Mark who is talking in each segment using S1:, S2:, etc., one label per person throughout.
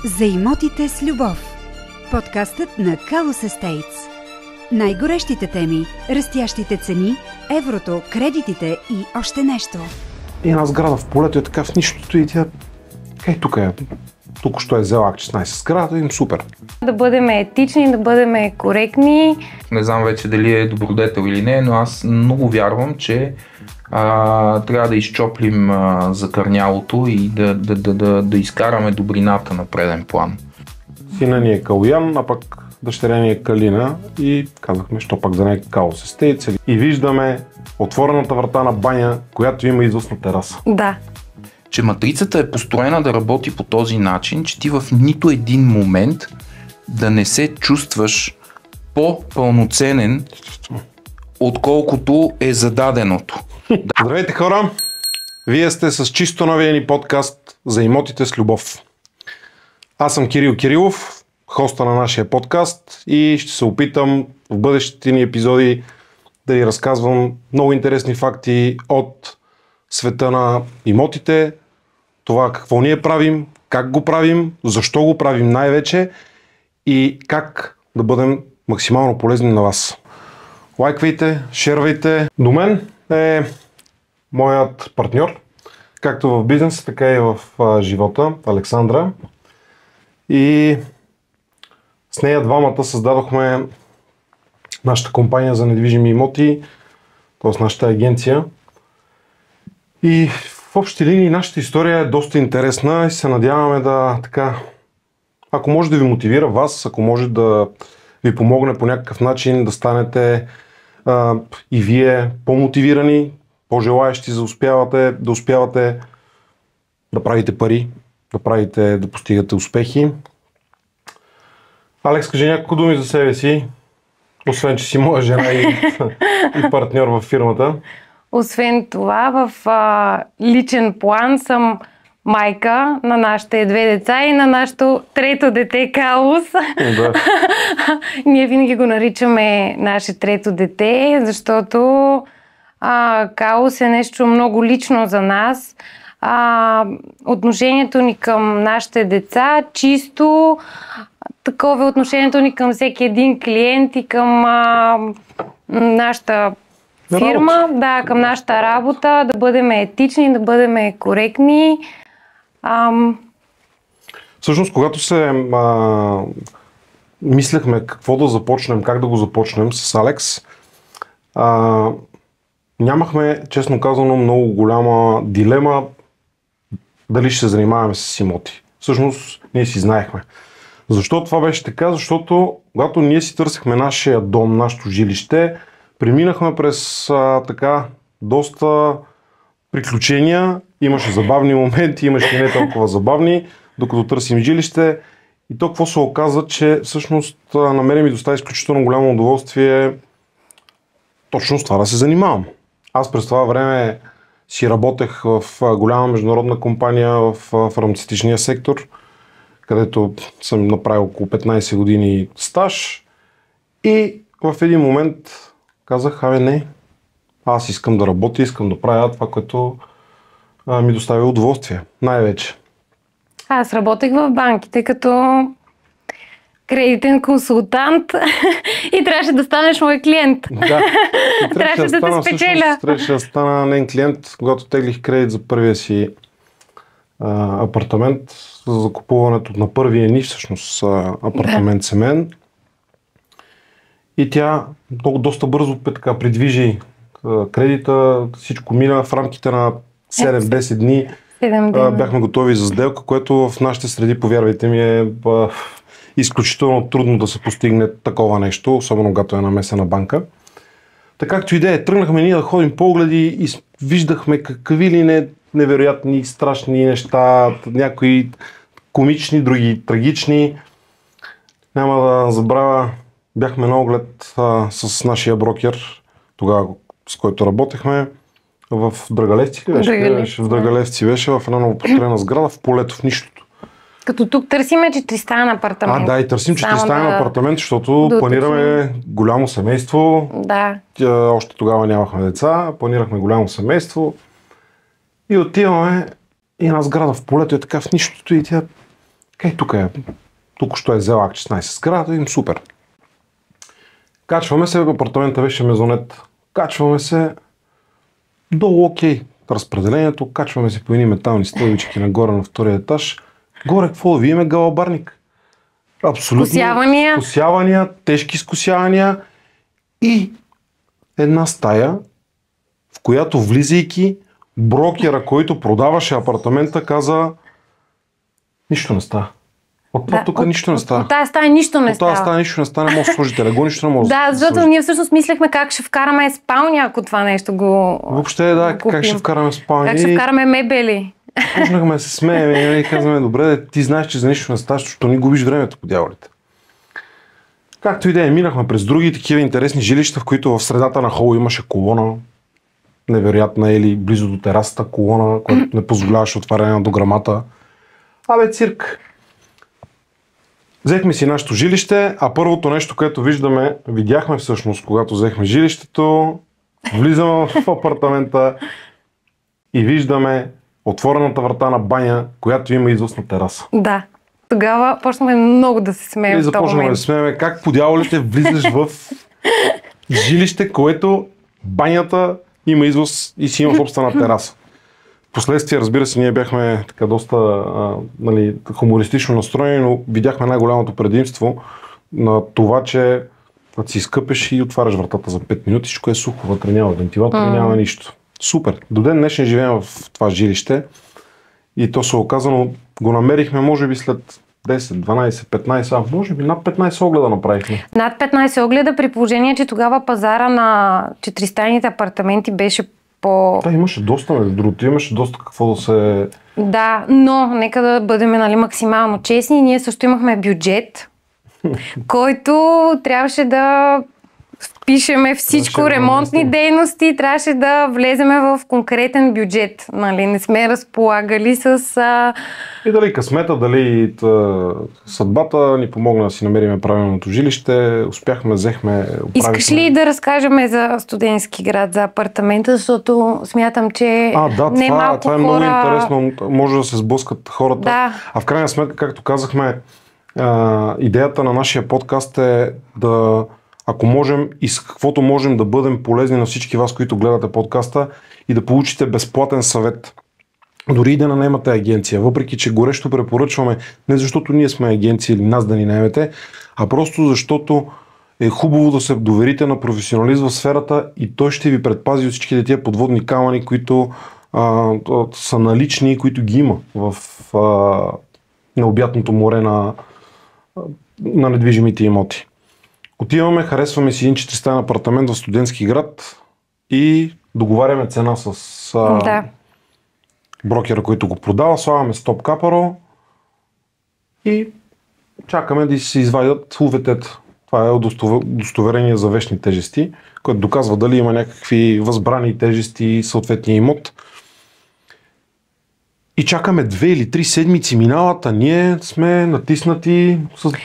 S1: За имотите с любов. Подкастът на Kalous Estates. Най-горещите теми, растящите цени, еврото, кредитите и още нещо.
S2: Една сграда в полето е така в нищото и тя... тук е. Тук що е взела акт 16 сграда, им супер.
S3: Да бъдем етични, да бъдем коректни.
S4: Не знам вече дали е добродетел или не, но аз много вярвам, че трябва да изчоплим закърнялото и да изкараме добрината на преден план.
S2: Сина ни е Калоян, а пък дъщеря ни е Калина и казахме, що пак да не е Kalous Estates. И виждаме отворената врата на баня, която има излъз на тераса.
S3: Да.
S4: Че матрицата е построена да работи по този начин, че ти в нито един момент да не се чувстваш по-пълноценен, отколкото е зададеното.
S2: Здравейте хора! Вие сте с чисто новия ни подкаст за имотите с любов. Аз съм Кирил Кирилов, хоста на нашия подкаст и ще се опитам в бъдещите ни епизоди да ви разказвам много интересни факти от света на имотите, това какво ние правим, как го правим, защо го правим най-вече и как да бъдем максимално полезни на вас. Лайквайте, шервайте. До мен е моят партньор, както в бизнеса, така и в живота, Александра. И с нея двамата създадохме нашата компания за недвижими имоти, т.е. нашата агенция. И в общи линии нашата история е доста интересна и се надяваме да така, ако може да ви мотивира вас, ако може да ви помогне по някакъв начин да станете и вие по-мотивирани, по-желаещи да успявате да правите пари, да постигате успехи. Алекс, кажи няколко думи за себе си, освен че си моя жена и партньор във фирмата.
S3: Освен това, в личен план съм майка на нашите две деца и на нашето трето дете Kalous.
S2: Да.
S3: Ние винаги го наричаме наше трето дете, защото Kalous е нещо много лично за нас. Отношението ни към нашите деца, чисто такова е отношението ни към всеки един клиент и към нашата фирма, да, към нашата работа, да бъдем етични, да бъдем коректни.
S2: Всъщност, когато се мислехме какво да започнем, как да го започнем с Алекс, нямахме, честно казано, много голяма дилема дали ще се занимаваме с имоти. Всъщност, ние си знаехме. Защо това беше така? Защото когато ние си търсихме нашия дом, нашето жилище, преминахме през така доста приключения, имаше забавни моменти, имаше и не толкова забавни, докато търсим жилище. И то какво се оказа, че всъщност на мен ми достави изключително голямо удоволствие точно с това да се занимавам. Аз през това време си работех в голяма международна компания в фармацевтичния сектор, където съм направил около 15 години стаж и в един момент казах, не, аз искам да работя, искам да правя това, което ми доставя удоволствие, най-вече.
S3: Аз работех в банките като кредитен консултант и трябваше да станеш мой клиент.
S2: Да,
S3: трябваше да те спечеля.
S2: Трябваше да стана нейн клиент, когато теглих кредит за първия си апартамент, за закупуването на първия ни, всъщност апартамент семен. И тя доста бързо така придвижи кредита, всичко мина в рамките на 7-10 дни. Бяхме готови за сделка, което в нашите среди, повярвайте ми, е изключително трудно да се постигне такова нещо, особено когато е намесена банка. Така както идея, тръгнахме ние да ходим по огледи и виждахме какви ли невероятни, страшни неща, някои комични, други трагични. Няма да забравя, бяхме на оглед с нашия брокер, тогава с който работехме, в Драгалевци беше? В Драгалевци беше, в една новопостроена сграда, в полето, в нищото.
S3: Като тук търсиме четиристаен апартамент.
S2: Да, и търсим четиристаен апартамент, защото планираме голямо семейство.
S3: Да.
S2: Още тогава нямахме деца, планирахме голямо семейство. И отиваме и една сграда в полето е така в нищото и тя тук що е взел акт 16 сградата, им супер. Качваме се, апартамента беше мезонет. Качваме се долу окей. Разпределението, качваме се по едни метални стълбички нагоре на втория етаж. Горе какво да видим? Галабарник. Абсолютно. Скосявания, тежки скосявания и една стая, в която влизайки брокера, който продаваше апартамента, каза: нищо не става. От това тук нищо не става.
S3: От тази стая нищо не става.
S2: От тази стая нищо не става, не може да сложите лего, нищо не може
S3: да защото ние всъщност мислехме как ще вкараме спалня, ако това нещо го
S2: въобще как ще вкараме спалня.
S3: Как ще вкараме мебели.
S2: Почнахме да се смеем и казваме: добре, ти знаеш, че за нищо не става, защото ни губиш времето по дяволите. Както и да е, минахме през други такива интересни жилища, в които в средата на хола имаше колона, невероятна, или близо до терасата колона, която не позволяваше отваряне на дограмата. Абе, цирк. Взехме си нашето жилище, а първото нещо, което видяхме всъщност, когато взехме жилището, влизаме в апартамента и виждаме отворената врата на баня, която има излъз на тераса.
S3: Да. Тогава почнахме много да се смеем.
S2: И започнахме да се смеем как по дяволите влизаш в жилище, което банята има излъз и си има собствена тераса. Впоследствие, разбира се, ние бяхме така доста хумористично настроени, но видяхме най-голямото предимство на това, че си изкъпеш и отваряш вратата за 5 минути, всичко е сухо, вътре няма вентилатор, няма нищо. Супер! До ден днешен живеем в това жилище и то се оказа, но го намерихме може би след 10, 12, 15, може би над 15 огледа направихме.
S3: Над 15 огледа, при положение, че тогава пазара на 4-стайните апартаменти беше
S2: Да, имаше доста, между другото, имаше доста какво да се...
S3: Да, но нека да бъдем максимално честни. Ние също имахме бюджет, който трябваше да впишеме всичко, ремонтни дейности, трябваше да влеземе в конкретен бюджет. Не сме разполагали с...
S2: И дали късмета, дали съдбата ни помогна да си намерим правилното жилище, успяхме, взехме...
S3: Искаш ли да разкажем за Студентски град, за апартамента, защото смятам, че
S2: това е много интересно, може да се сблъскат хората.
S3: Да.
S2: А в крайна сметка, както казахме, идеята на нашия подкаст е да, ако можем и с каквото можем да бъдем полезни на всички вас, които гледате подкаста, и да получите безплатен съвет. Дори и да наемате агенция, въпреки че горещо препоръчваме, не защото ние сме агенция или нас да ни наемете, а просто защото е хубаво да се доверите на професионалист в сферата и той ще ви предпази от всичките тия подводни камъни, които са налични и които ги има в необятното море на недвижимите имоти. Отиваме, харесваме си един 4-стаен апартамент в Студентски град и договаряме цена с брокера, който го продава, слагаме стоп капаро и чакаме да се извадят УВТ-та. Това е удостоверение за вещни тежести, което доказва дали има някакви възбрани тежести и съответния имот. И чакаме 2 или 3 седмици минават, а ние сме натиснати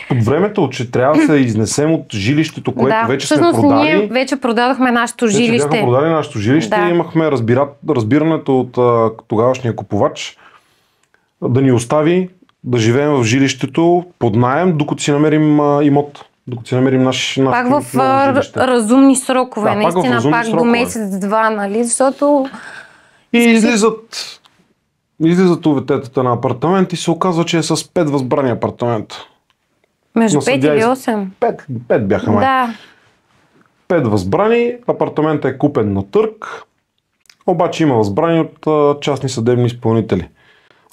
S2: под времето, че трябва да се изнесем от жилището, което вече сме продали.
S3: Ние вече продадохме нашето жилище.
S2: Бяхме продали нашето жилище и имахме разбирането от тогавашния купувач да ни остави да живеем в жилището под наем, докато си намерим имот. Докато си намерим нашето
S3: ново жилище. Пак в разумни срокове, наистина, пак до месец-два, нали, защото...
S2: И излизат УВТ-тата на апартамент и се оказва, че е с 5 възбрани апартамента.
S3: Между 5 или 8?
S2: 5 бяха май.
S3: Да.
S2: 5 възбрани, апартаментът е купен на търг, обаче има възбрани от частни съдебни изпълнители.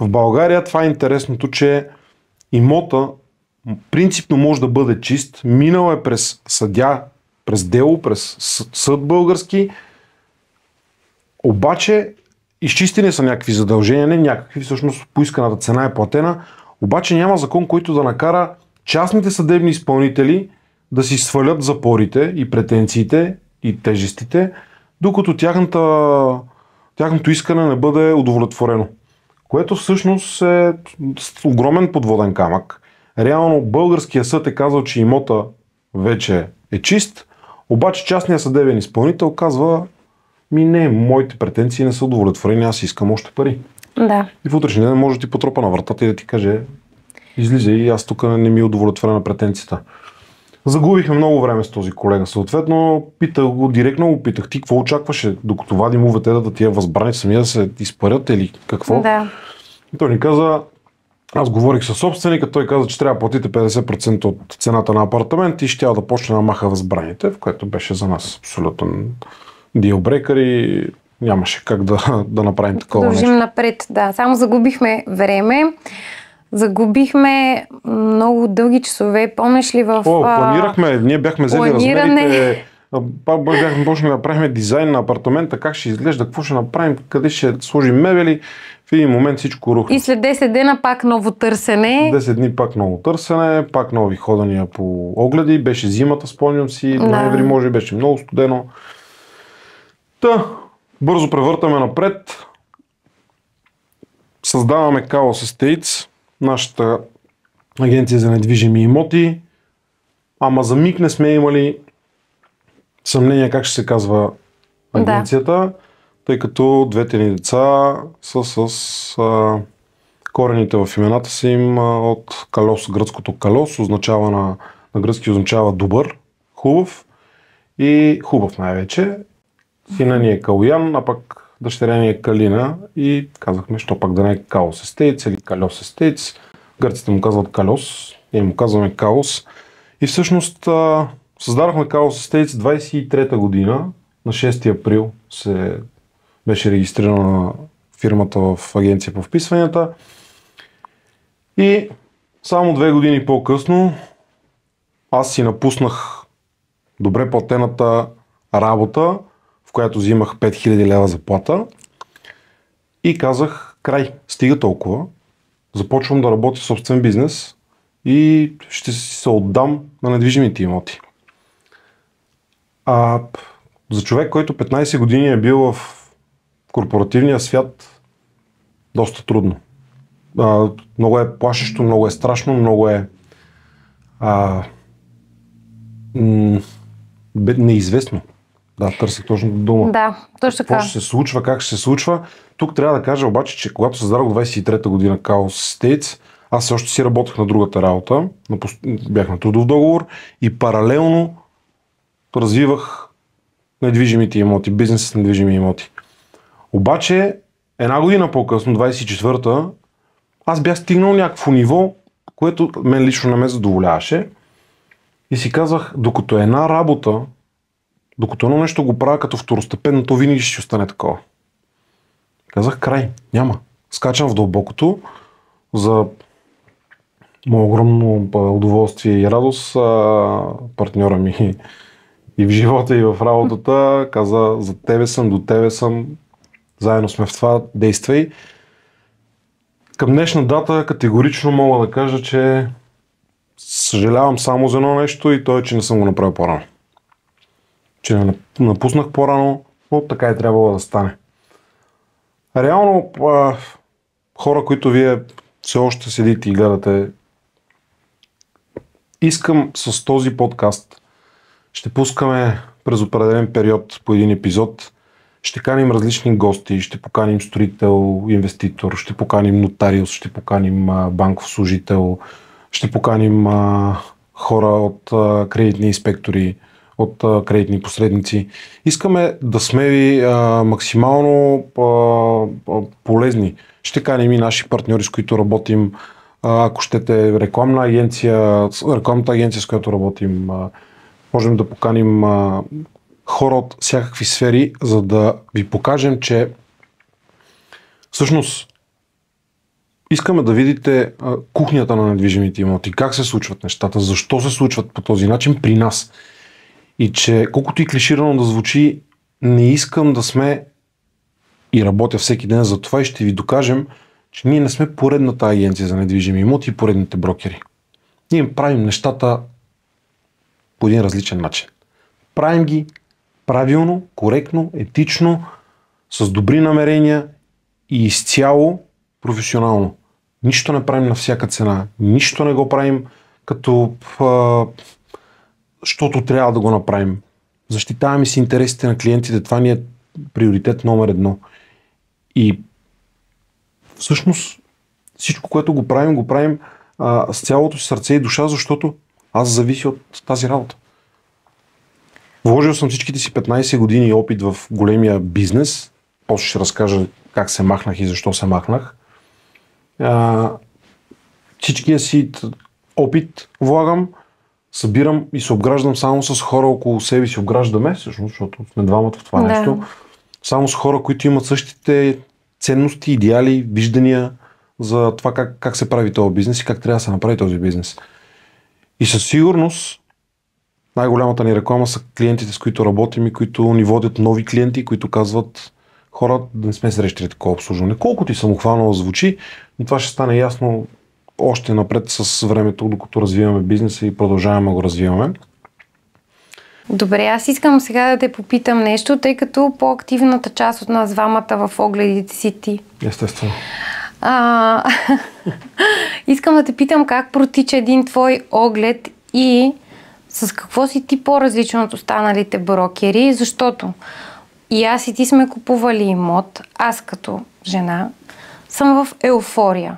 S2: В България това е интересното, че имота принципно може да бъде чист, минал е през съдя, през дело, през съд български, обаче изчистени са някакви задължения, не някакви, всъщност поисканата цена е платена, обаче няма закон, който да накара частните съдебни изпълнители да си свалят запорите и претенциите и тежестите, докато тяхното искане не бъде удовлетворено. Което всъщност е огромен подводен камък. Реално българския съд е казал, че имота вече е чист, обаче частният съдебен изпълнител казва: не, моите претенции не са удовлетворени, аз искам още пари.
S3: Да.
S2: И в утрешния ден може да ти потропа на вратата и да ти каже: излиза и аз тук не ми е удовлетворена претенцията. Загубихме много време с този колега. Съответно, питах го, директно го питах, ти какво очакваше, докато вадим УВТ да тия възбрани самия да се изпарят или какво?
S3: Да.
S2: И той ни каза, аз говорих със собственика, той каза, че трябва да платите 50% от цената на апартамент и ще да почне да маха възбраните, в което беше за нас абсолютен дилбрекър и нямаше как да направим такова нещо.
S3: Продължим напред, да. Само загубихме време. Загубихме много дълги часове. Помниш ли в...
S2: Планирахме, ние бяхме взели
S3: планиране.
S2: размерите, бяхме почнали да правим дизайн на апартамента, как ще изглежда, какво ще направим, къде ще сложим мебели. В един момент всичко рухна.
S3: И след 10 дена пак ново търсене.
S2: 10 дни пак ново търсене, пак нови ходания по огледи. Беше зимата, спомням си, ноември може, беше много студено. Бързо превъртаме напред. Създаваме Chaos Estates, нашата агенция за недвижими имоти. Ама за миг не сме имали съмнение как ще се казва агенцията, тъй като двете ни деца са с корените в имената си им от калос, гръцкото калос, означава на гръцки означава добър, хубав и хубав най-вече. Сина ни е Калуян, а пък дъщеря ни е Калина и казахме, що пак да не е Chaos Estates или Kalos Estates. Гърците му казват Калос, ние му казваме Chaos. И всъщност създадохме Chaos Estates 23-та година, на 6 април беше регистрирана фирмата в агенция по вписванията. И само 2 години по-късно аз си напуснах добре платената работа, в която взимах 5000 лева заплата и казах, край, стига толкова, започвам да работя в собствен бизнес и ще се отдам на недвижимите имоти. За човек, който 15 години е бил в корпоративния свят, доста трудно. Много е плашещо, много е страшно, много е неизвестно. Да, търсих точно дума.
S3: Да, точно така.
S2: Какво ще се случва, как ще се случва. Тук трябва да кажа обаче, че когато създадох 23-та година Chaos Estates, аз още си работех на другата работа, бях на трудов договор и паралелно развивах недвижимите имоти, бизнес с недвижими имоти. Обаче, една година по-късно, 24-та, аз бях стигнал някакво ниво, което мен лично не ме задоволяваше и си казах, докато една работа, докато едно нещо го правя като второстепенно, то винаги ще остане такова. Казах, край, няма. Скачам в дълбокото за мое огромно удоволствие и радост. Партньора ми и в живота, и в работата каза, за тебе съм, до тебе съм, заедно сме в това, действай. Към днешна дата категорично мога да кажа, че съжалявам само за едно нещо и то е, че не съм го направил по-рано. Че не напуснах по-рано, но така е трябвало да стане. Реално, хора, които вие все още седите и гледате, искам с този подкаст, ще пускаме през определен период по един епизод, ще каним различни гости, ще поканим строител, инвеститор, ще поканим нотариус, ще поканим банков служител, ще поканим хора от кредитни инспектори, от кредитни посредници. Искаме да сме ви максимално полезни. Ще каним и наши партньори, с които работим. Ако щете рекламната агенция, с която работим, можем да поканим хора от всякакви сфери, за да ви покажем, че всъщност искаме да видите кухнята на недвижимите имоти, как се случват нещата, защо се случват по този начин при нас. И че колкото и клиширано да звучи, не искам да сме и работя всеки ден за това и ще ви докажем, че ние не сме поредната агенция за недвижими имоти и поредните брокери. Ние правим нещата по един различен начин. Правим ги правилно, коректно, етично, с добри намерения и изцяло професионално. Нищо не правим на всяка цена. Нищо не го правим като защото трябва да го направим. Защитаваме си интересите на клиентите. Това ни е приоритет номер 1. И всъщност всичко, което го правим с цялото си сърце и душа, защото аз зависи от тази работа. Вложил съм всичките си 15 години опит в големия бизнес. После ще разкажа как се махнах и защо се махнах. Всичкия си опит влагам, събирам и се обграждам само с хора около себе си. Обграждаме, всъщност, защото сме двамата в това нещо. Само с хора, които имат същите ценности, идеали, виждания за това как се прави този бизнес и как трябва да се направи този бизнес. И със сигурност най-голямата ни реклама са клиентите, с които работим и които ни водят нови клиенти, които казват: хора, да не сме срещали такова обслужване. Колкото и самохвално звучи, но това ще стане ясно още напред с времето, докато развиваме бизнеса и продължаваме да го развиваме.
S3: Добре, аз искам сега да те попитам нещо, тъй като по-активната част от нас двамата в огледите си ти.
S2: Естествено.
S3: Искам да те питам как протича един твой оглед и с какво си ти по-различен от останалите брокери, защото и аз и ти сме купували имот, аз като жена съм в еуфория.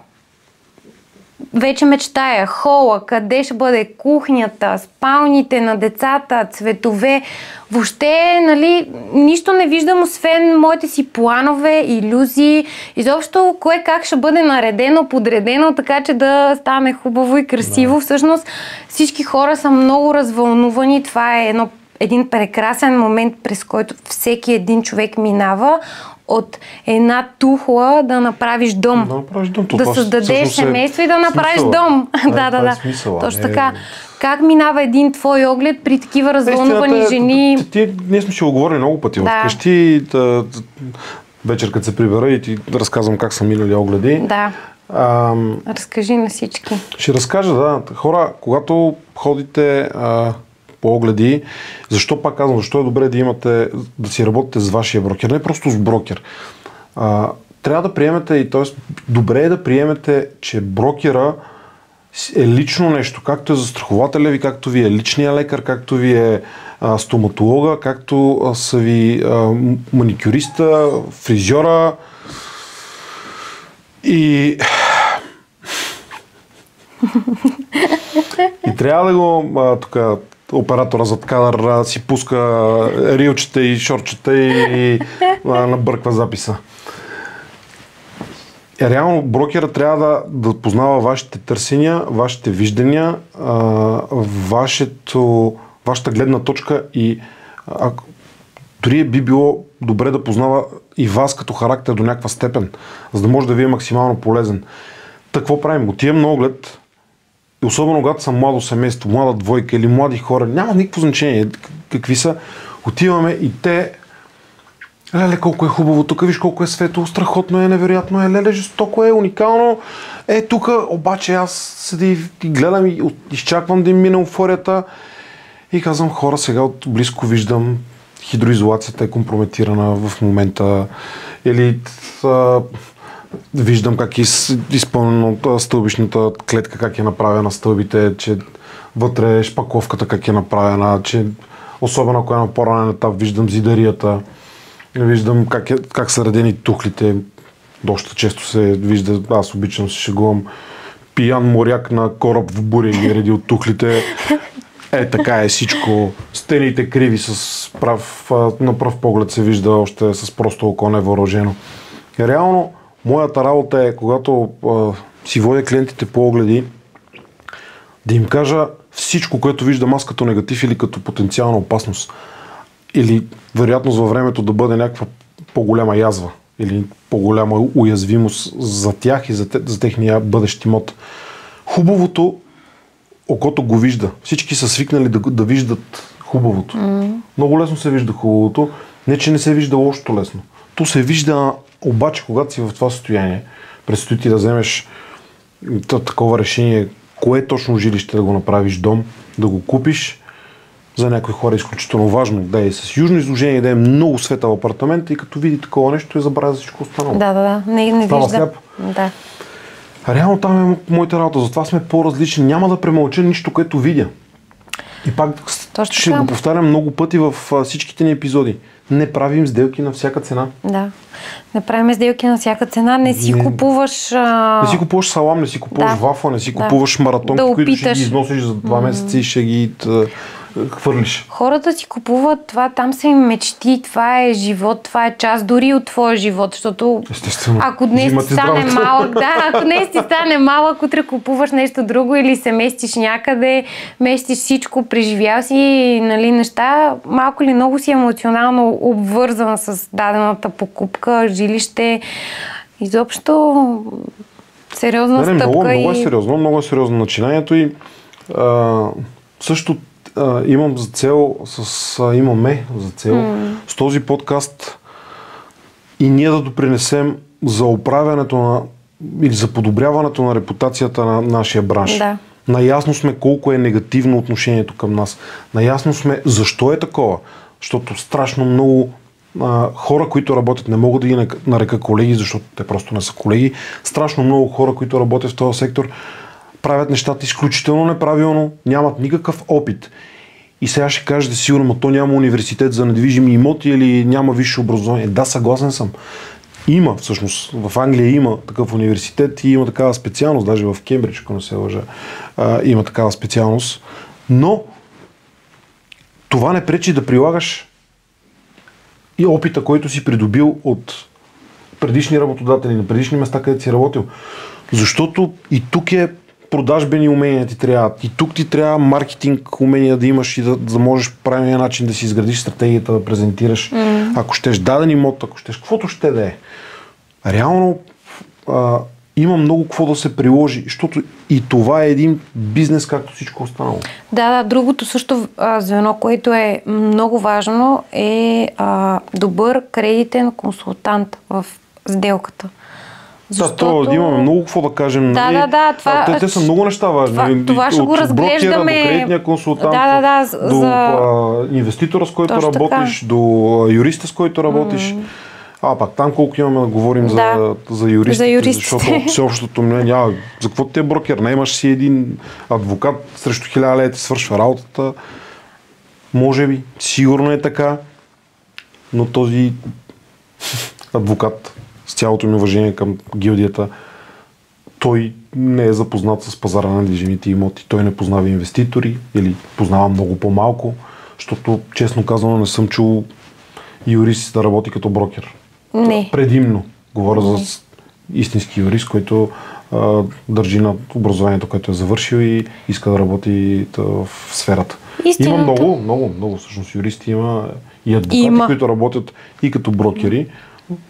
S3: Вече мечтая хола, къде ще бъде кухнята, спалните на децата, цветове. Въобще, нали, нищо не виждам, освен моите си планове, илюзии. Изобщо кое как ще бъде наредено, подредено, така че да стане хубаво и красиво. Да. Всъщност всички хора са много развълнувани. Това е един прекрасен момент, през който всеки един човек минава. От една тухла да направиш дом. Да създадеш семейство и да направиш дом. Да. Точно така. Как минава един твой оглед при такива развълнувани жени?
S2: Ние сме ще го говорили много пъти вкъщи. Вечер, като се прибера и ти разказвам как са минали огледи.
S3: Да. Разкажи на всички.
S2: Ще разкажа, да. Хора, когато ходите по огледи, защо пак казвам, защо е добре да си работите с вашия брокер, не просто с брокер. Трябва да приемете и т.е. добре е да приемете, че брокера е лично нещо, както е застрахователя ви, както ви е личния лекар, както ви е стоматолога, както са ви маникюриста, фризьора и трябва да го тук оператора зад кадър си пуска рилчета и шорчета и набърква записа. Реално брокера трябва да познава вашите търсения, вашите виждания, вашата гледна точка и дори би било добре да познава и вас като характер до някаква степен, за да може да ви е максимално полезен. Какво правим? Отивам на оглед, особено когато са младо семейство, млада двойка или млади хора, няма никакво значение какви са, отиваме и те: леле, колко е хубаво, тук виж колко е светло, страхотно е, невероятно е, леле, жестоко е, уникално. Тук обаче аз седя и гледам и изчаквам да им мине еуфорията и казвам: хора, сега от близко виждам хидроизолацията е компрометирана в момента, или виждам как е изпълнена стълбищната клетка, как е направена стълбите, че вътре шпакловката как е направена, че особено ако е на по-ранен етап, виждам зидарията, виждам как са редени тухлите. Доста често се вижда, аз обичам се шегувам, пиян моряк на кораб в буря и реди от тухлите. Така е всичко. Стените криви на пръв поглед се вижда още с просто око невъоръжено. Реално, моята работа е, когато си водя клиентите по огледи, да им кажа всичко, което виждам аз като негатив или като потенциална опасност. Или вероятност във времето да бъде някаква по-голяма язва или по-голяма уязвимост за тях и за техния бъдещ имот. Хубавото, окото го вижда. Всички са свикнали да виждат хубавото. Много лесно се вижда хубавото. Не, че не се вижда лошото лесно. То се вижда, обаче, когато си в това състояние, предстои ти да вземеш такова решение, кое точно жилище да го направиш дом, да го купиш. За някои хора е изключително важно да е с южно изложение, да е много светъл апартамент и като види такова нещо, забравя за всичко останало.
S3: Да. Не вижда. Да.
S2: Реално там е моята работа, затова сме по-различни. Няма да премълча нищо, което видя. И пак ще го повтарям много пъти в всичките ни епизоди. не правим сделки на всяка цена.
S3: Да. Не правим сделки на всяка цена, не си купуваш...
S2: Не си купуваш салам, не си купуваш вафа, не си купуваш маратонки, които ще ги износиш за 2 месеца и ще ги хвърлиш.
S3: Хората си купуват това, там са им мечти, това е живот, това е част дори от твоя живот, защото
S2: естествено,
S3: ако днес ти стане малък, ако днес ти стане малък, утре купуваш нещо друго или се местиш някъде, местиш всичко, преживял си, нали, неща, малко или много си емоционално обвързан с дадената покупка, жилище, изобщо сериозна стъпка.
S2: Много е сериозно, много е сериозно начинанието и също имаме за цел с този подкаст и ние да допринесем за оправянето или за подобряването на репутацията на нашия бранш.
S3: Да.
S2: Наясно сме колко е негативно отношението към нас. Наясно сме защо е такова. Защото страшно много хора, които работят, не мога да ги нарека колеги, защото те просто не са колеги. Страшно много хора, които работят в този сектор, правят нещата изключително неправилно, нямат никакъв опит. И сега ще кажете сигурно, но то няма университет за недвижими имоти или няма висше образование. Да, съгласен съм. Има, всъщност, в Англия има такъв университет и има такава специалност, даже в Кембридж, ако не се лъжа, има такава специалност. Но това не пречи да прилагаш и опита, който си придобил от предишни работодатели, на предишни места, където си работил. Защото и тук продажбени умения ти трябват. И тук ти трябва маркетинг умения да имаш и да можеш по правилния начин да си изградиш стратегията, да презентираш. Ако щеш даден имот, ако щеш каквото ще да е. Реално има много какво да се приложи, защото и това е един бизнес, както всичко останало. Да,
S3: другото също звено, което е много важно, е добър кредитен консултант в сделката.
S2: Защото... Да, имаме много какво да кажем.
S3: Това,
S2: те са много неща важни.
S3: Това ще го разглеждаме.
S2: До кредитния консултант, до инвеститора, с който работиш, до юриста, с който работиш. Пак там колко имаме да говорим за юристите, защото всеобщото мнение, за какво ти е брокер? Наймаш си един адвокат, срещу 1000 лева ти свършва работата. Може би, сигурно е така, но този адвокат, с цялото ми уважение към гилдията, той не е запознат с пазара на движимите имоти. Той не познава инвеститори или познава много по-малко, защото, честно казано, не съм чул юрист да работи като брокер.
S3: Не.
S2: Предимно. Говоря за истински юрист, който държи на образованието, което е завършил и иска да работи в сферата. Има много всъщност юристи, има и адвокати, които работят и като брокери.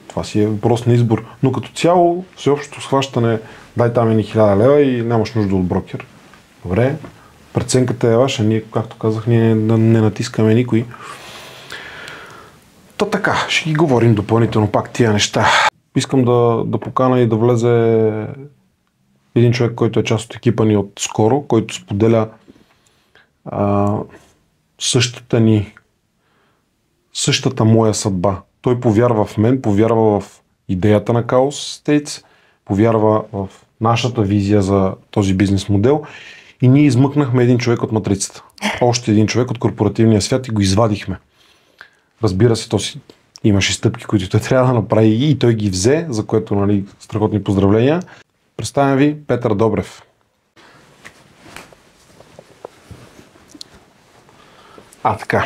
S2: Това си е въпрос на избор. Но като цяло, всеобщото схващане, дай там 1000 лева и нямаш нужда от брокер. Добре, преценката е ваша. Ние, както казах, ние не натискаме никой. То така, ще ги говорим допълнително пак тия неща. Искам да покана и да влезе един човек, който е част от екипа ни от скоро, който споделя същата моя съдба. Той повярва в мен, повярва в идеята на Chaos Estates, повярва в нашата визия за този бизнес модел и ние измъкнахме един човек от матрицата. Още един човек от корпоративния свят и го извадихме. Разбира се, имаше стъпки, които той трябва да направи и той ги взе, за което страхотни поздравления. Представям ви Петър Добрев. Така.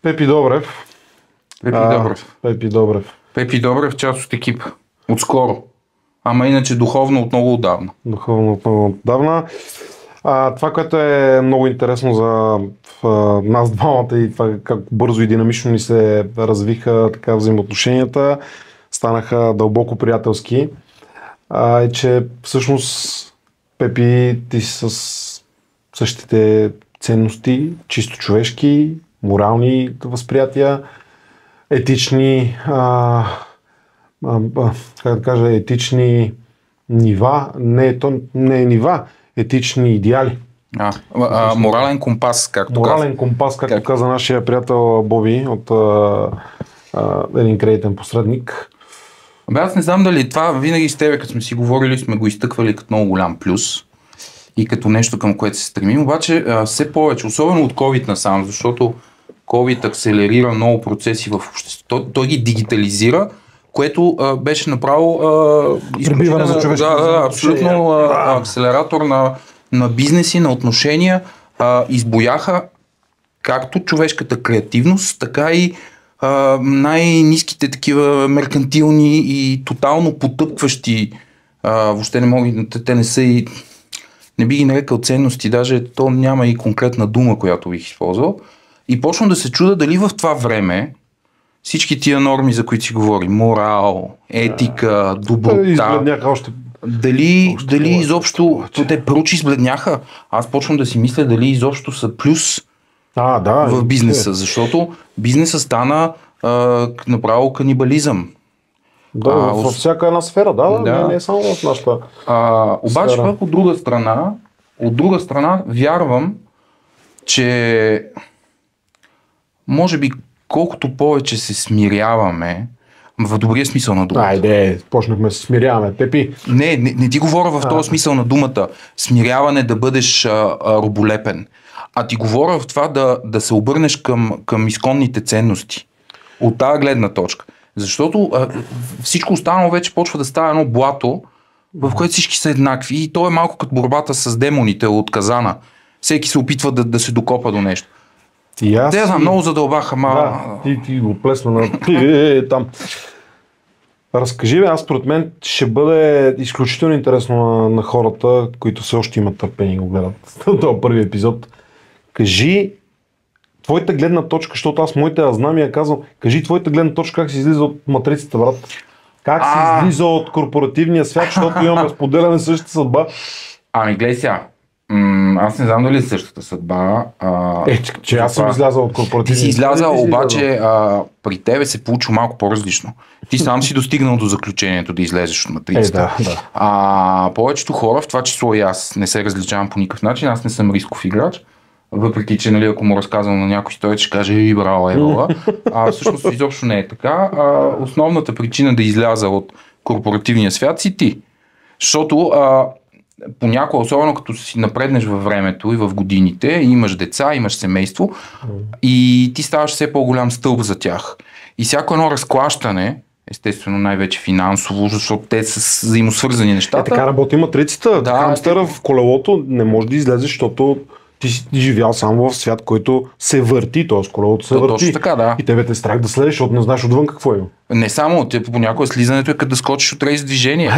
S2: Пепи Добрев.
S4: Пепи Добрев, част от екипа. Отскоро. Ама иначе духовно от много отдавна.
S2: Това, което е много интересно за нас двамата и това как бързо и динамично ни се развиха така взаимоотношенията, станаха дълбоко приятелски, е, че всъщност Пепи, ти с същите ценности, чисто човешки, морални възприятия, етични, етични нива, не е нива, етични идеали.
S4: Морален компас, както
S2: каза нашия приятел Боби от един кредитен посредник.
S4: Аз не знам дали това винаги с тебе, като сме си говорили, сме го изтъквали като много голям плюс и като нещо, към което се стремим, обаче все повече, особено от COVID насам, защото COVID акселерира много процеси в обществото. Той ги дигитализира, което беше направо
S2: Прибиване за човешки.
S4: абсолютно акселератор на бизнеси, на отношения. Избояха както човешката креативност, така и най-ниските такива меркантилни и тотално потъпкващи, въобще не мога, те не са и, не би ги нарекал ценности, даже то няма и конкретна дума, която бих използвал. И почвам да се чуда дали в това време всички тия норми, за които си говори, морал, етика, доброта, дали изобщо, те прочи избледняха. Аз почвам да си мисля дали изобщо са плюс в бизнеса, защото бизнеса стана направо канибализъм.
S2: Да, във всяка една сфера, не е само в нашата
S4: обаче сфера. От друга страна, вярвам, че може би колкото повече се смиряваме, в добрия смисъл на думата.
S2: Айде, почнахме да се смиряваме. Тепи.
S4: Не ти говоря в този смисъл на думата. Смиряване да бъдеш роболепен. А ти говоря в това да се обърнеш към изконните ценности. От тази гледна точка. Защото всичко останало вече почва да става едно блато, в което всички са еднакви. И то е малко като борбата с демоните от Казана. Всеки се опитва да се докопа до нещо. Те много задълбаха.
S2: Ти го плесна на там. Разкажи, аз според мен ще бъде изключително интересно на хората, които все още имат търпение и го гледат. Това първи епизод. Кажи твоята гледна точка, защото аз моите знамия казвам, кажи твоята гледна точка как се излиза от матрицата, брат. Как се излиза от корпоративния свят, защото имаме споделяне същата съдба.
S4: Гледай сега. Аз не знам дали е същата съдба.
S2: Че аз съм излязал от корпоративния.
S4: Ти си излязал, обаче при тебе се получи малко по-различно. Ти сам си достигнал до заключението да излезеш от матрицата. Повечето хора, в това число и аз, не се различавам по никакъв начин, аз не съм рисков играч. Въпреки, че ако му разказвам на някой история, ще каже браво, евала. Всъщност изобщо не е така. Основната причина да изляза от корпоративния свят си ти. Защото понякога, особено като си напреднеш във времето и в годините, имаш деца, имаш семейство и ти ставаш все по-голям стълб за тях. И всяко едно разклащане, естествено най-вече финансово, защото те са взаимосвързани нещата.
S2: Така работи матрицата. Хамстера в колелото не може да излезе, защото ти си живял само в свят, който се върти, т.е. колелото се върти.
S4: Точно така,
S2: И тебе те страх да следеш, защото не знаеш отвън какво има.
S4: Не само, понякога слизането е като да скочиш от рейс движение.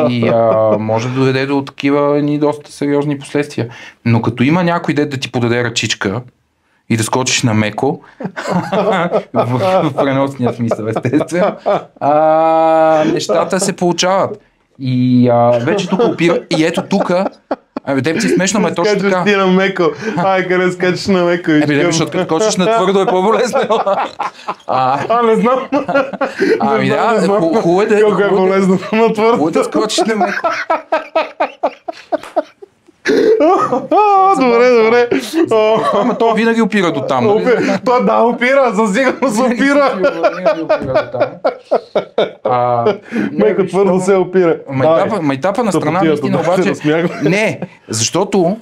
S4: И може да доведе до такива доста сериозни последствия. Но като има някой да ти подаде ръчичка и да скочиш на меко, в преносния смисъл, естествено, нещата се получават. И вече тук опира. И ето тук. Теб си смешно, ме точно така.
S2: Скачаш ти на меко. Къде скачаш на меко?
S4: Защото като скочиш на твърдо е по-болезнено.
S2: Не знам.
S4: Хубаво е да...
S2: Колко е болезнено на твърдо.
S4: Хубаво е да скочиш на меко.
S2: Добре.
S4: Ама то винаги опира до там.
S2: То опира, със сигурност опира. Меко твърдо се опира.
S4: Майтапа на страна наистина обаче... Не, защото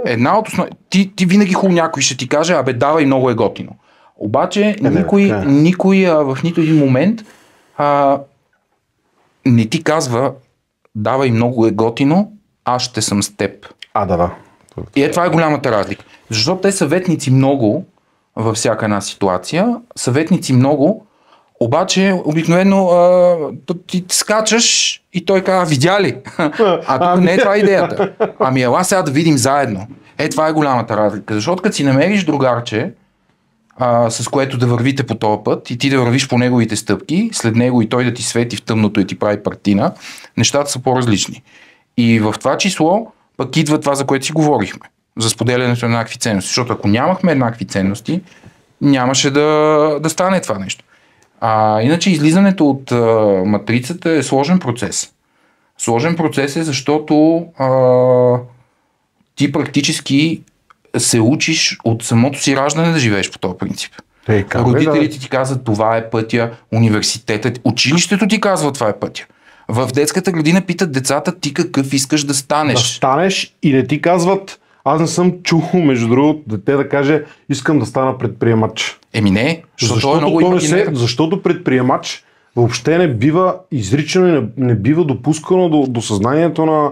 S4: една от основи... Ти винаги хубаво някой ще ти каже, давай, много е готино. Обаче никой в нито един момент не ти казва, давай, много е готино, аз ще съм с теб. И това е голямата разлика. Защото те съветници много във всяка една ситуация, съветници много, обаче обикновено ти скачаш и той казва, видя ли? Тук не е това идеята. Ела сега да видим заедно. Това е голямата разлика. Защото като си намериш другарче, с което да вървите по този път и ти да вървиш по неговите стъпки, след него и той да ти свети в тъмното и ти прави партина, нещата са по-различни. И в това число пък идва това, за което си говорихме. За споделянето на еднакви ценности. Защото ако нямахме еднакви ценности, нямаше да стане това нещо. Иначе излизането от матрицата е сложен процес. Сложен процес е, защото ти практически се учиш от самото си раждане да живееш по този принцип. Родителите ти казват, това е пътя, университетът, училището ти казва, това е пътя. В детската градина питат децата, ти какъв искаш да станеш.
S2: Да станеш и не ти казват, Аз не съм чул, между другото, дете да каже, искам да стана предприемач.
S4: Не, защото е много имагинерно.
S2: Защото предприемач въобще не бива изричано и не бива допускано до съзнанието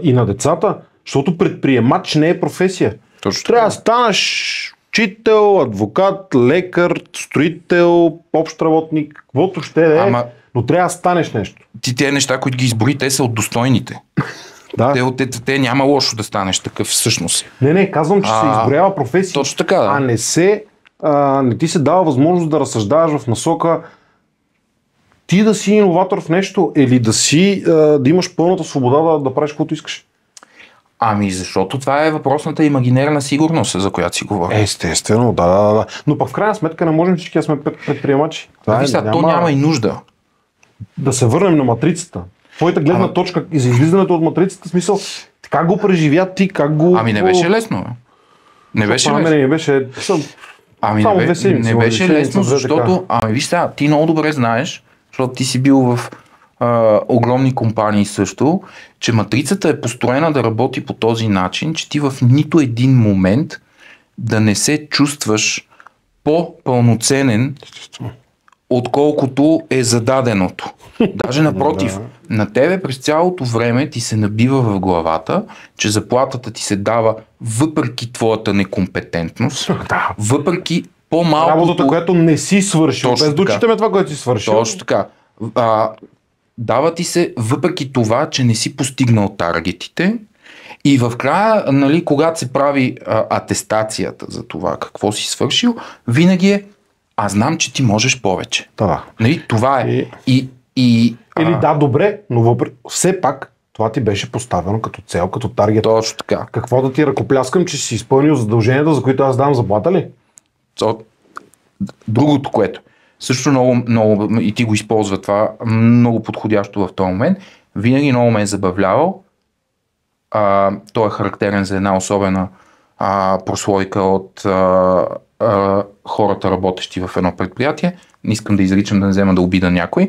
S2: и на децата, защото предприемач не е професия.
S4: Точно
S2: трябва да станеш учител, адвокат, лекар, строител, общ работник, каквото ще е, но трябва да станеш нещо.
S4: Тези неща, които ги избори, те са от достойните.
S2: Да.
S4: Те няма лошо да станеш такъв всъщност.
S2: Не, казвам, че се изброява професия,
S4: точно така, да.
S2: Не ти се дава възможност да разсъждаваш в насока ти да си иноватор в нещо или да имаш пълната свобода да правиш каквото искаш.
S4: Защото това е въпросната имагинерна сигурност, за която си говорим.
S2: Естествено, да. Но пък в крайна сметка не можем всички да сме предприемачи.
S4: То няма и нужда.
S2: Да се върнем на матрицата. Твоята гледна точка и за излизането от матрицата, смисъл, как го преживя ти, как го...
S4: Не беше лесно. Не беше лесно.
S2: Не беше...
S4: Не беше лесно, защото... Виж сега, ти много добре знаеш, защото ти си бил в огромни компании също, че матрицата е построена да работи по този начин, че ти в нито един момент да не се чувстваш по-пълноценен, отколкото е зададеното. Даже напротив, на тебе през цялото време ти се набива в главата, че заплатата ти се дава въпреки твоята некомпетентност, въпреки по-малкото...
S2: Работата, която не си свършил, без да учитаме това, което си свършил.
S4: Точно така. Дава ти се въпреки това, че не си постигнал таргетите и в края, когато се прави атестацията за това какво си свършил, винаги е знам, че ти можеш повече.
S2: Да.
S4: Това е.
S2: Или добре, но все пак това ти беше поставено като цел, като таргет.
S4: Точно така.
S2: Какво да ти ръкопляскам, че си изпълнил задълженията, за които аз давам заплата ли?
S4: Другото, което също много и ти го използва това, много подходящо в този момент, винаги много ме е забавлявал. Той е характерен за една особена прослойка от хората, работещи в едно предприятие. Не искам да изричам, да не взема да обида някой,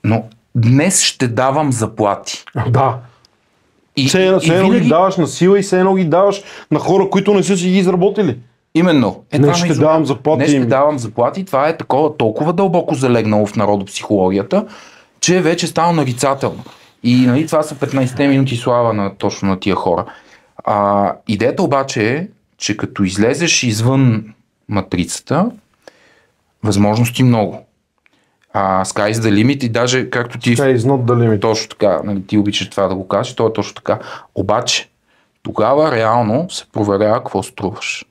S4: но днес ще давам заплати.
S2: Да. Все едно ги даваш на сила и все едно ги даваш на хора, които не са си ги изработили.
S4: Именно.
S2: Днес ще давам заплати.
S4: Днес ще давам заплати. Това е толкова дълбоко залегнало в народопсихологията, че вече става нарицателно. И това са 15 минути слава точно на тия хора. Идеята обаче е, че като излезеш извън матрицата, възможности много. Sky is the limit и даже както ти...
S2: Sky is not the limit.
S4: Точно така, ти обичаш това да го кажеш, то е точно така. Обаче, тогава реално се проверява какво струваш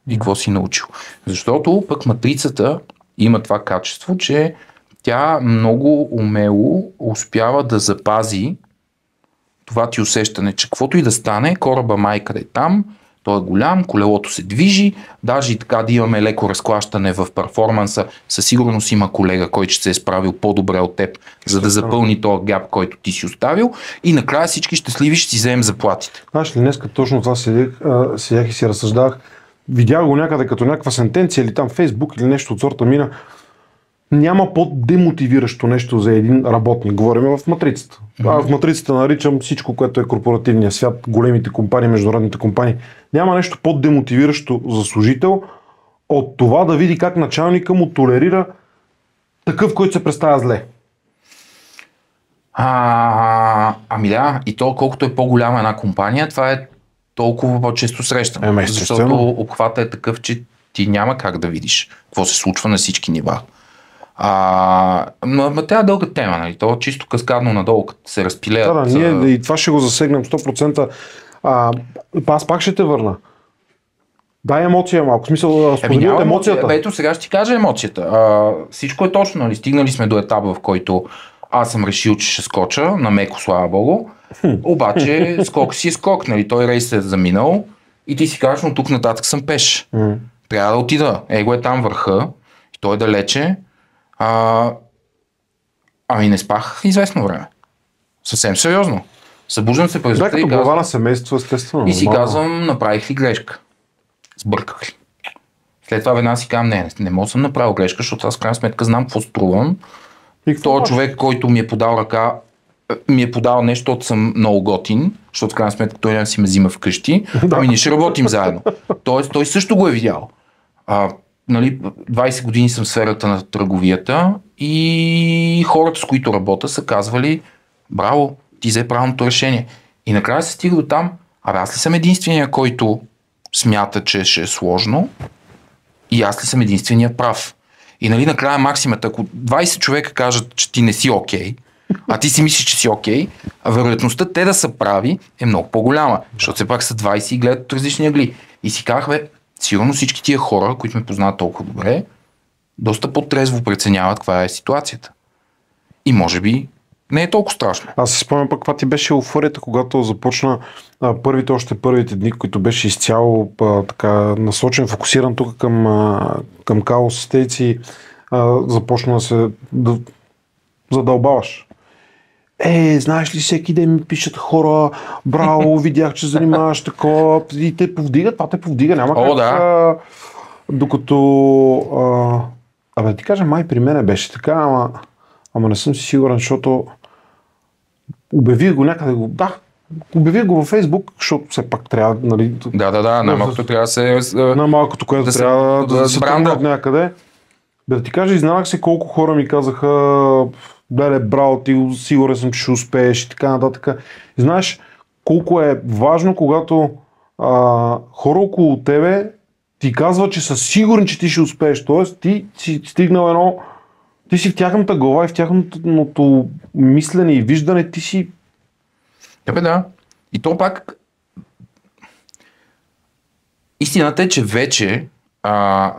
S4: и какво си научил. Защото пък матрицата има това качество, че тя много умело успява да запази това ти усещане, че каквото и да стане, кораба майка е там, той е голям, колелото се движи, даже и така да имаме леко разклащане в перформанса, със сигурност има колега, който ще се е справил по-добре от теб, за да запълни този гап, който ти си оставил и накрая всички щастливи ще си вземем заплатите.
S2: Знаеш ли, днеска точно това седях и си разсъждах. Видях го някъде като някаква сентенция или там Фейсбук или нещо от сорта мина. Няма по-демотивиращо нещо за един работник. Говорим в матрицата. В матрицата наричам всичко, което е корпоративния свят, големите компании, международните компании. Няма нещо по-демотивиращо за служител от това да види как началника му толерира такъв, който се представя зле.
S4: И то колкото е по-голяма една компания, това е толкова по-често срещано. Защото обхвата е такъв, че ти няма как да видиш какво се случва на всички нива. Тя е дълга тема, нали? То чисто каскадно надолу, като се разпилеят.
S2: Ние и това ще го засегнем 100%. Аз пак ще те върна. Дай емоция малко. В смисъл, сподели от емоцията.
S4: Ето сега ще ти кажа емоцията. Всичко е точно, нали? Стигнали сме до етапа, в който аз съм решил, че ще скоча на меко, слава богу. Обаче скок си е скок, нали? Той рейс е заминал и ти си кажеш, но тук нататък съм пеш. Трябва да отида. Его е там върха и той е далече. Не спах известно време. Съвсем сериозно. Събуждам се през
S2: нощта и казвам... глава на семейство, естествено.
S4: И си казвам, направих ли грешка? Сбърках ли? След това веднага си казвам, не мога съм направил грешка, защото аз в крайна сметка знам какво струвам. И този човек, който ми е подал ръка, ми е подал нещо, защото съм много готин, защото в крайна сметка той няма си ме взима вкъщи, ами ние ще работим заедно. Тоест той също го е видял. Нали, 20 години съм в сферата на търговията и хората, с които работя, са казвали: браво, ти взе правилното решение. И накрая се стига до там: аз ли съм единствения, който смята, че ще е сложно, и аз ли съм единствения прав? И нали накрая максимата, ако 20 човека кажат, че ти не си окей, а ти си мислиш, че си окей, а вероятността те да са прави е много по-голяма, защото все пак са 20 и гледат от различни ъгли. И си казах: сигурно всички тия хора, които ме познават толкова добре, доста по-трезво преценяват каква е ситуацията. И може би не е толкова страшно.
S2: Аз си спомням пък каква ти беше еуфорията, когато започна първите дни, които беше изцяло така насочен, фокусиран тук към Каус Естейтс, започна да се задълбаваш. Знаеш ли, всеки ден ми пишат хора: браво, видях, че занимаваш такова, и те повдига, това те повдига, няма как.
S4: Да.
S2: Докато ти кажа, май при мене беше така, ама не съм си сигурен, защото обявих го някъде, обявих го във Фейсбук, защото все пак трябва, нали...
S4: Да, най-малкото трябва да се...
S2: Най-малкото, което трябва да се тръгнат някъде. Да ти кажа, изненадах се колко хора ми казаха: браво, ти сигурен съм, че ще успееш и така нататък. И знаеш колко е важно, когато хора около тебе ти казват, че са сигурни, че ти ще успееш. Тоест ти си стигнал ти си в тяхната глава и в тяхното мислене и виждане, ти си...
S4: Да. И то пак... Истината е, че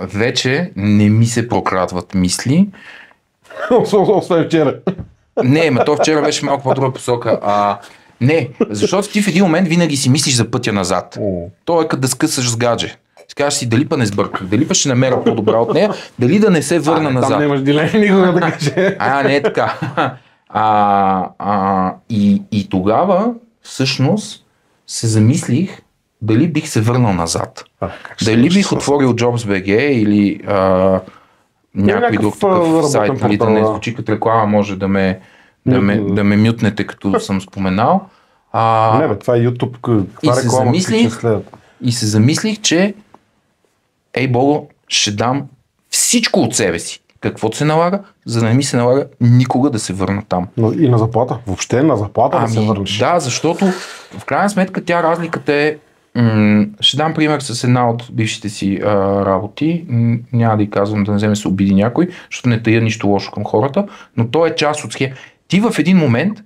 S4: вече не ми се прокрадват мисли.
S2: Освен вчера.
S4: Не, то вчера беше малко по-друга посока. Не, защото ти в един момент винаги си мислиш за пътя назад. То е като да скъсаш с гадже. Кажеш си: дали па не сбърках, дали па ще намеря по-добра от нея, дали да не се върна назад.
S2: Там нямаш дилема никога да каже.
S4: Не е така. И тогава всъщност се замислих дали бих се върнал назад. Дали бих отворил JobsBG или някой друг такъв сайт, нали, да не звучи като реклама, може да ме мютнете, като съм споменал.
S2: Това е YouTube, това реклама,
S4: и се замислих, че Бого, ще дам всичко от себе си, каквото се налага, за да не ми се налага никога да се върна там.
S2: И на заплата? Въобще на заплата да се върнеш?
S4: Да, защото в крайна сметка разликата е... ще дам пример с една от бившите си работи. Няма да й казвам, да не вземе се обиди някой, защото не тая нищо лошо към хората, но то е част от схема. Ти в един момент,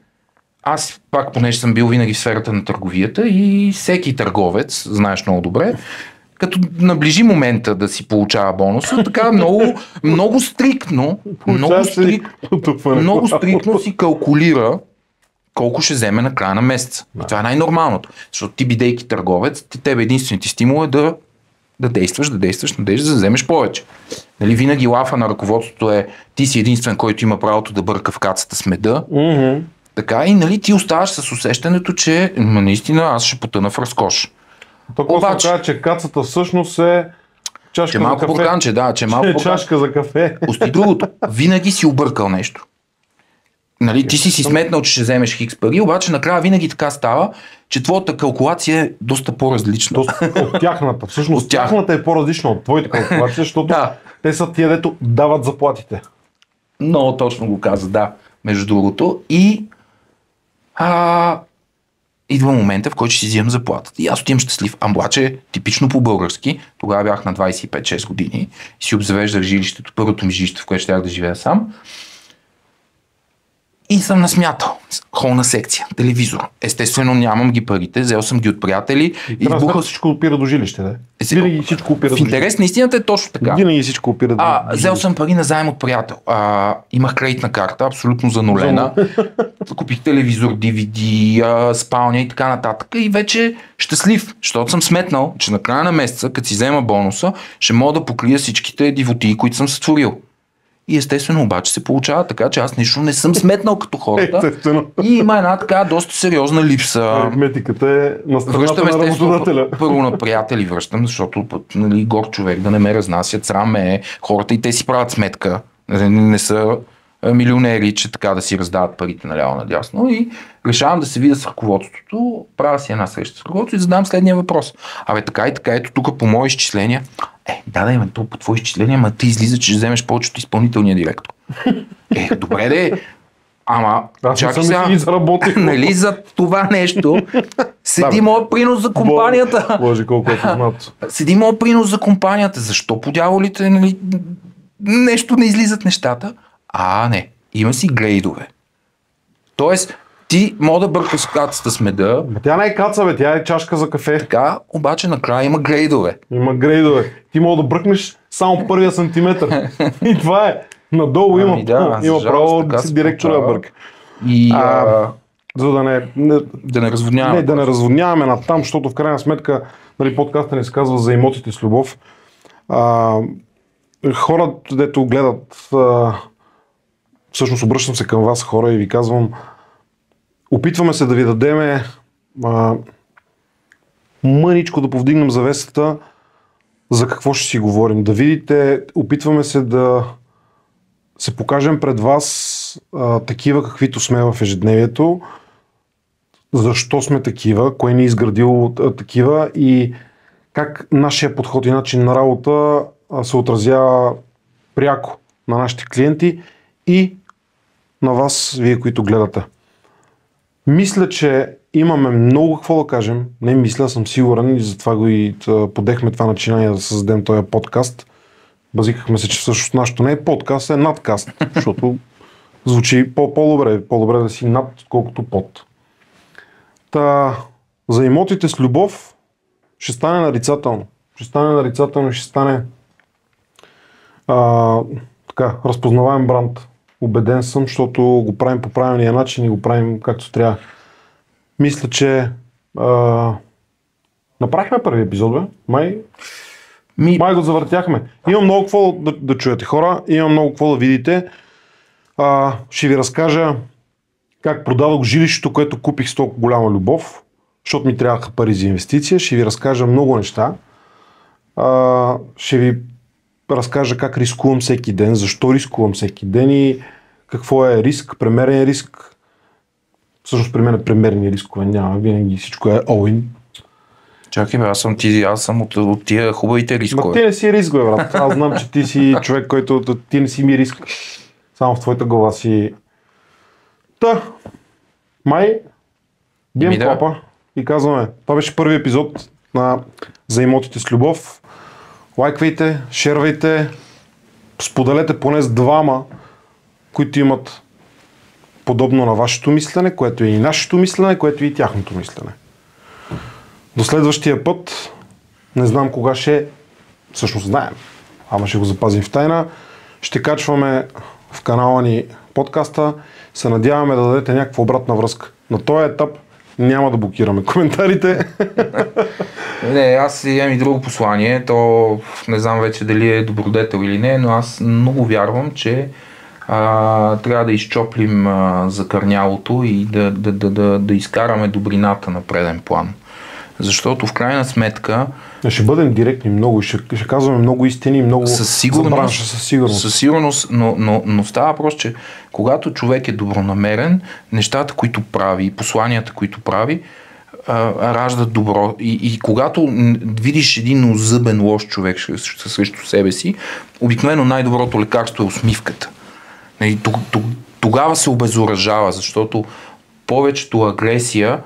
S4: аз пак, понеже съм бил винаги в сферата на търговията и всеки търговец, знаеш много добре, като наближи момента да си получава бонуса, така много стриктно си калкулира колко ще вземе на края на месеца. И това е най-нормалното. Защото ти, бидейки търговец, тебе единственият ти стимул е да действаш, за да вземеш повече. Нали, винаги лафа на ръководството е: ти си единствен, който има правото да бърка в кацата с меда. Mm-hmm. Така и нали, ти оставаш с усещането, че наистина аз ще потъна в разкош.
S2: Обаче, се казва, че кацата всъщност е чашка за кафе.
S4: Бурканче,
S2: чашка за кафе.
S4: Ости другото, винаги си объркал нещо. Нали, ти си сметнал, че ще вземеш хикс пари, обаче накрая винаги така става, че твоята калкулация е доста по-различна.
S2: От тяхната. Всъщност тяхната е по-различна от твоята калкулация, защото те са тия, дето дават заплатите.
S4: Много точно го каза, да. Между другото. И идва момента, в който ще си вземам заплатата. И аз отивам щастлив. Обаче, типично по-български, тогава бях на 25-6 години и си обзавеждах жилището, първото ми жилище, в което щях да живея сам. И съм насмятал холна секция, телевизор. Естествено нямам ги парите, взел съм ги от приятели.
S2: И всичко опира до жилище, да? Винаги всичко опира до жилище.
S4: В интерес на истината е точно така.
S2: Винаги всичко опира до жилище.
S4: Взел съм пари на заем от приятел. Имах кредитна карта, абсолютно занулена. Купих телевизор, DVD, спалня и така нататък. И вече щастлив, защото съм сметнал, че на края на месеца, като си взема бонуса, ще мога да покрия всичките дивотии, които съм сътворил. И естествено обаче се получава така, че аз нищо не съм сметнал като хората.
S2: Естествено.
S4: И има една така доста сериозна липса.
S2: Аритметиката е на страната на работодателя.
S4: Първо на приятели връщам, защото гор човек да не ме разнасят, срам ме е. Хората и те си правят сметка. Не са милионери, че така да си раздават парите наляво надясно и решавам да се видя с ръководството, правя си една среща с ръководството и задам следния въпрос. Абе така и така, ето тук по мои изчисления, то по твои изчисления, ма ти излиза, че ще вземеш повече от изпълнителния директор. Добре де, ама чакай сега, нали за това нещо седи моят принос за компанията.
S2: Боже, колко е познато.
S4: Седи моят принос за компанията. Защо по дяволите, нали, нещо не излизат нещата? Не. Има си грейдове. Тоест, ти мога да бъркаш кацата с меда.
S2: Тя не е каца, бе, тя е чашка за кафе.
S4: Така, обаче накрая има грейдове.
S2: Има грейдове. Ти мога да бръкнеш само първия сантиметър. И това е. Надолу има право директора да бърка. За да не разводняваме. Не, да не разводняваме над там, защото в крайна сметка, нали, подкаста ни се казва за имотите с любов. Хората, дето гледат, всъщност обръщам се към вас, хора, и ви казвам, опитваме се да ви дадеме мъничко да повдигнем завесата за какво ще си говорим. Да видите, опитваме се да се покажем пред вас такива, каквито сме в ежедневието, защо сме такива, кое ни е изградило такива и как нашия подход и начин на работа се отразява пряко на нашите клиенти и на вас, вие, които гледате. Мисля, че имаме много какво да кажем. Не мисля, съм сигурен и затова го и подехме това начинание да създадем този подкаст. Базикахме се, че всъщност нашето не е подкаст, е надкаст, защото звучи по-добре да си над, колкото под. За имотите с любов ще стане нарицателно. Ще стане разпознаваем бранд. Убеден съм, защото го правим по правилния начин и го правим както трябва. Мисля, че направихме първи епизод, бе. Май го завъртяхме. Имам много какво да чуете, хора. Имам много какво да видите. Ще ви разкажа как продадох жилището, което купих с толкова голяма любов, защото ми трябваха пари за инвестиция. Ще ви разкажа много неща. Ще ви разкажа как рискувам всеки ден, защо рискувам всеки ден и какво е риск, премерен риск. Всъщност при мен премерни рискове няма, винаги всичко е all-in.
S4: Чакай, аз съм от тия хубавите рискове.
S2: Ти не си риск, бе, брат. Аз знам, че ти си човек, който ти не си ми риск. Само в твоята глава си. Бием клапа и казваме, това беше първи епизод за имотите с любов. Лайквайте, шервайте, споделете поне с двама, които имат подобно на вашето мислене, което е и нашето мислене, което е и тяхното мислене. До следващия път, не знам кога ще, всъщност знаем, ама ще го запазим в тайна, ще качваме в канала ни подкаста, се надяваме да дадете някаква обратна връзка. На този етап няма да блокираме коментарите.
S4: Не, аз имам и друго послание, то не знам вече дали е добродетел или не, но аз много вярвам, че трябва да изчоплим закърнялото и да изкараме добрината на преден план. Защото в крайна сметка...
S2: Ще бъдем директни много, ще казваме много истини, много за бранша, със сигурност.
S4: Със сигурност, но става просто, че когато човек е добронамерен, нещата, които прави, посланията, които прави, раждат добро. И когато видиш един озъбен лош човек срещу себе си, обикновено най-доброто лекарство е усмивката. Тогава се обезоръжава, защото повечето агресия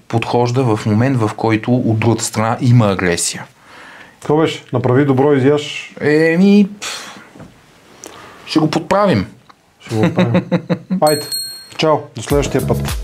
S4: подхожда в момент, в който от другата страна има агресия.
S2: Какво беше? Направи добро, изяш?
S4: Ще го подправим.
S2: Айде, чао, до следващия път.